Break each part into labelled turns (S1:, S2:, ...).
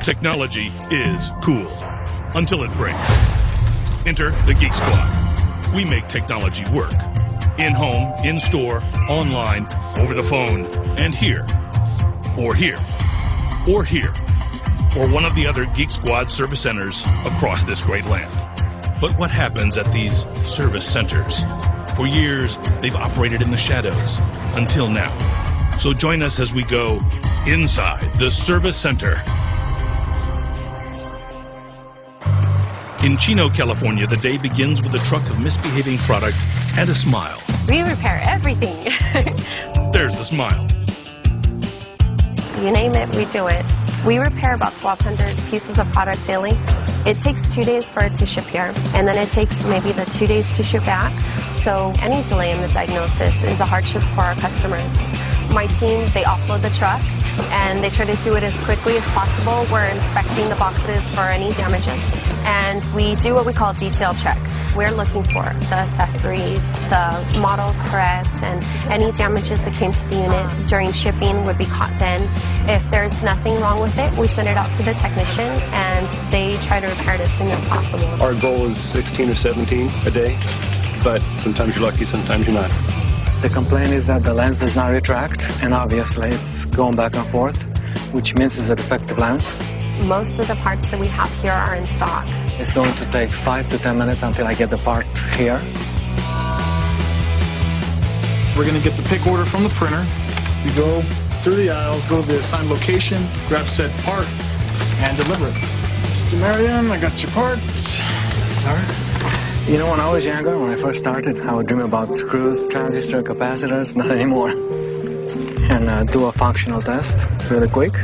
S1: Technology is cool until it breaks. Enter the Geek Squad. We make technology work. In-home, in-store, online, over the phone, and here. Or here. Or here. Or one of the other Geek Squad service centers across this great land. But what happens at these service centers? For years, they've operated in the shadows, until now. So join us as we go inside the service center. In Chino, California, the day begins with a truck of misbehaving product and a smile.
S2: We repair everything.
S1: There's the smile.
S2: You name it, we do it. We repair about 1,200 pieces of product daily. It takes 2 days for it to ship here, and then it takes maybe the 2 days to ship back. So any delay in the diagnosis is a hardship for our customers. My team, they offload the truck, and they try to do it as quickly as possible. We're inspecting the boxes for any damages, and we do what we call a detail check. We're looking for the accessories, the models correct, and any damages that came to the unit during shipping would be caught then. If there's nothing wrong with it, we send it out to the technician, and they try to repair it as soon as possible.
S3: Our goal is 16 or 17 a day, but sometimes you're lucky, sometimes you're not.
S4: The complaint is that the lens does not retract, and obviously it's going back and forth, which means it's a defective lens.
S2: Most of the parts that we have here are in stock.
S4: It's going to take 5 to 10 minutes until I get the part here.
S5: We're going to get the pick order from the printer. We go through the aisles, go to the assigned location, grab said part, and deliver it. Mr. Marion, I got your part.
S4: Yes, sir. You know, when I was younger, when I first started, I would dream about screws, transistor, capacitors, not anymore. And do a functional test really quick.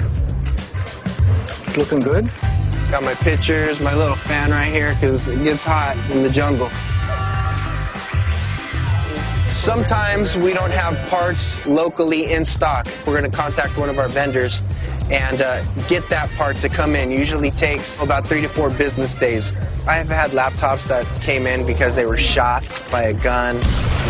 S4: It's looking good.
S6: Got my pictures, my little fan right here because it gets hot in the jungle. Sometimes we don't have parts locally in stock. We're going to contact one of our vendors and get that part to come in. Usually takes about 3 to 4 business days. I have had laptops that came in because they were shot by a gun,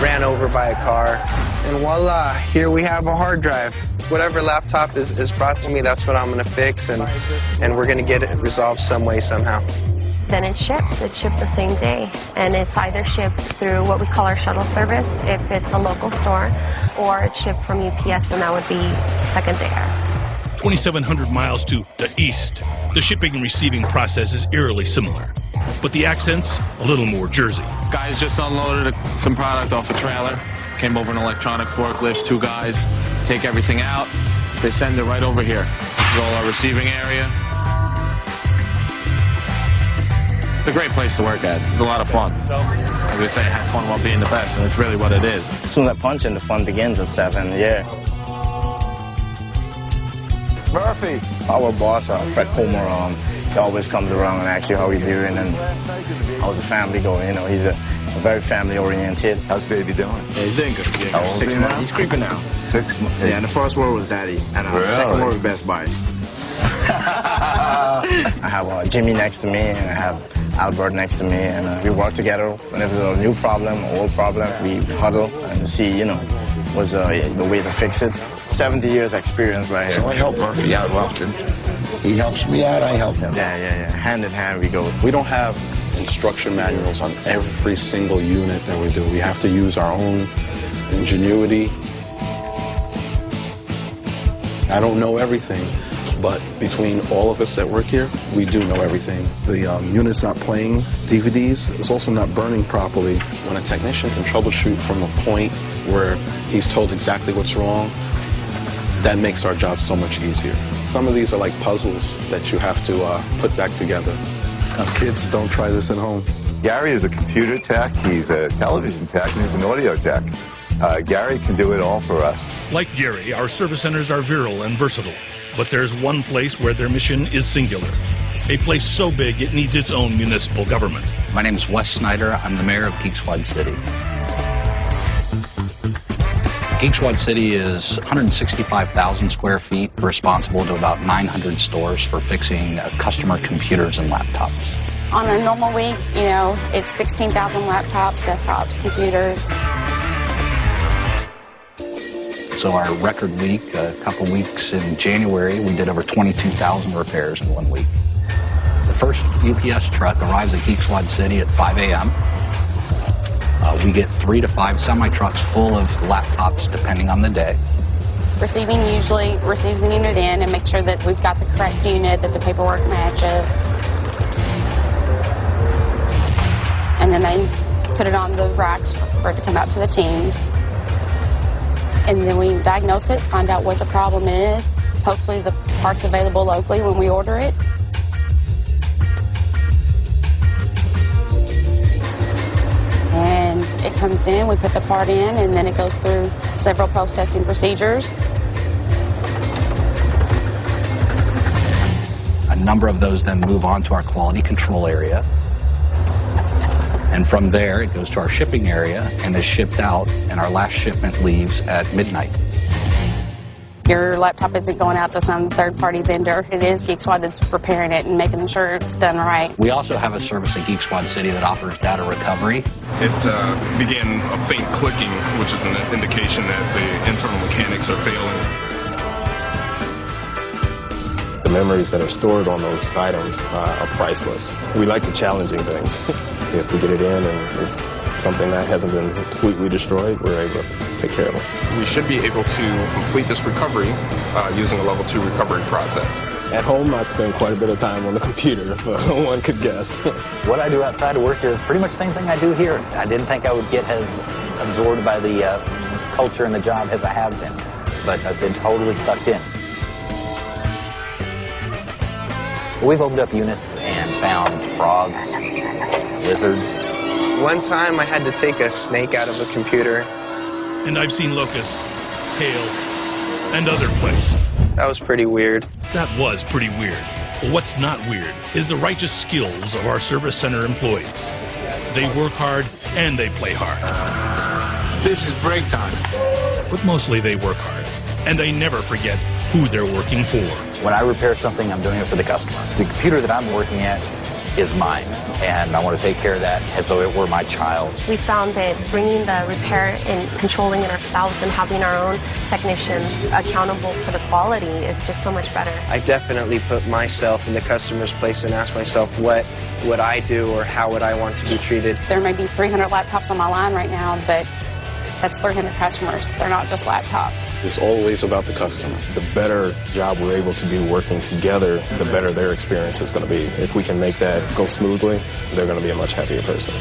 S6: ran over by a car, and voila, here we have a hard drive. Whatever laptop is brought to me, that's what I'm going to fix, and we're going to get it resolved some way, somehow.
S2: Then it's shipped. It's shipped the same day, and it's either shipped through what we call our shuttle service if it's a local store, or it's shipped from UPS, and that would be second day air.
S1: 2,700 miles to the east. The shipping and receiving process is eerily similar, but the accent's a little more Jersey.
S7: Guys just unloaded some product off a trailer, came over an electronic forklift, 2 guys, take everything out, they send it right over here. This is all our receiving area. It's a great place to work at. It's a lot of fun. Like they say, have fun while being the best, and it's really what it is.
S8: As soon as I punch in, the fun begins at 7, yeah.
S9: Murphy.
S8: Our boss, Fred Homer, he always comes around and asks you how you're doing, and how's the family going. You know, he's a very family-oriented.
S9: How's baby doing?
S8: Yeah, he's doing good. Yeah, 6 months. He's creeping now.
S9: 6 months.
S8: Yeah, and the first word was Daddy, and the second word was Best Buy. I have Jimmy next to me, and I have Albert next to me, and we work together. Whenever there's a new problem, old problem, we huddle and see, you know, what's the way to fix it. 70 years experience right here.
S9: So I help Murphy out often. He helps me out, I help him.
S8: Yeah. Hand in hand we go.
S3: We don't have instruction manuals on every single unit that we do. We have to use our own ingenuity. I don't know everything, but between all of us that work here, we do know everything. The unit's not playing DVDs. It's also not burning properly. When a technician can troubleshoot from a point where he's told exactly what's wrong, that makes our job so much easier. Some of these are like puzzles that you have to put back together. Kids, don't try this at home.
S9: Gary is a computer tech, he's a television tech, and he's an audio tech. Gary can do it all for us.
S1: Like Gary, our service centers are virile and versatile, but there's one place where their mission is singular. A place so big it needs its own municipal government.
S10: My name is Wes Snyder. I'm the mayor of Geek Squad City. Geek Squad City is 165,000 square feet, responsible to about 900 stores for fixing customer computers and laptops.
S11: On a normal week, you know, it's 16,000 laptops, desktops, computers.
S10: So our record week, a couple weeks in January, we did over 22,000 repairs in 1 week. The first UPS truck arrives at Geek Squad City at 5 a.m. We get 3 to 5 semi-trucks full of laptops depending on the day.
S11: Receiving usually receives the unit in and makes sure that we've got the correct unit, that the paperwork matches. And then they put it on the racks for it to come out to the teams. And then we diagnose it, find out what the problem is. Hopefully the part's available locally when we order it. And it comes in, we put the part in, and then it goes through several post-testing procedures.
S10: A number of those then move on to our quality control area. And from there, it goes to our shipping area and is shipped out, and our last shipment leaves at midnight.
S11: Your laptop isn't going out to some third-party vendor. It is Geek Squad that's preparing it and making sure it's done right.
S10: We also have a service at Geek Squad City that offers data recovery.
S12: It began a faint clicking, which is an indication that the internal mechanics are failing.
S13: The memories that are stored on those items are priceless. We like the challenging things. If we get it in and it's something that hasn't been completely destroyed, we're able to take care of it.
S12: We should be able to complete this recovery using a level 2 recovery process.
S13: At home, I spend quite a bit of time on the computer, if one could guess.
S14: What I do outside of work here is pretty much the same thing I do here. I didn't think I would get as absorbed by the culture and the job as I have been, but I've been totally sucked in. We've opened up units and found frogs, lizards.
S6: One time I had to take a snake out of a computer.
S1: And I've seen locusts, hail, and other plagues.
S6: That was pretty weird.
S1: That was pretty weird. But what's not weird is the righteous skills of our service center employees. They work hard and they play hard.
S5: This is break time.
S1: But mostly they work hard, and they never forget who they're working for.
S14: When I repair something, I'm doing it for the customer. The computer that I'm working at is mine, and I want to take care of that as though it were my child.
S2: We found that bringing the repair and controlling it ourselves and having our own technicians accountable for the quality is just so much better.
S6: I definitely put myself in the customer's place and ask myself what would I do or how would I want to be treated.
S11: There may be 300 laptops on my line right now, but that's 300 customers. They're not just laptops.
S13: It's always about the customer. The better job we're able to do working together, the better their experience is going to be. If we can make that go smoothly, they're going to be a much happier person.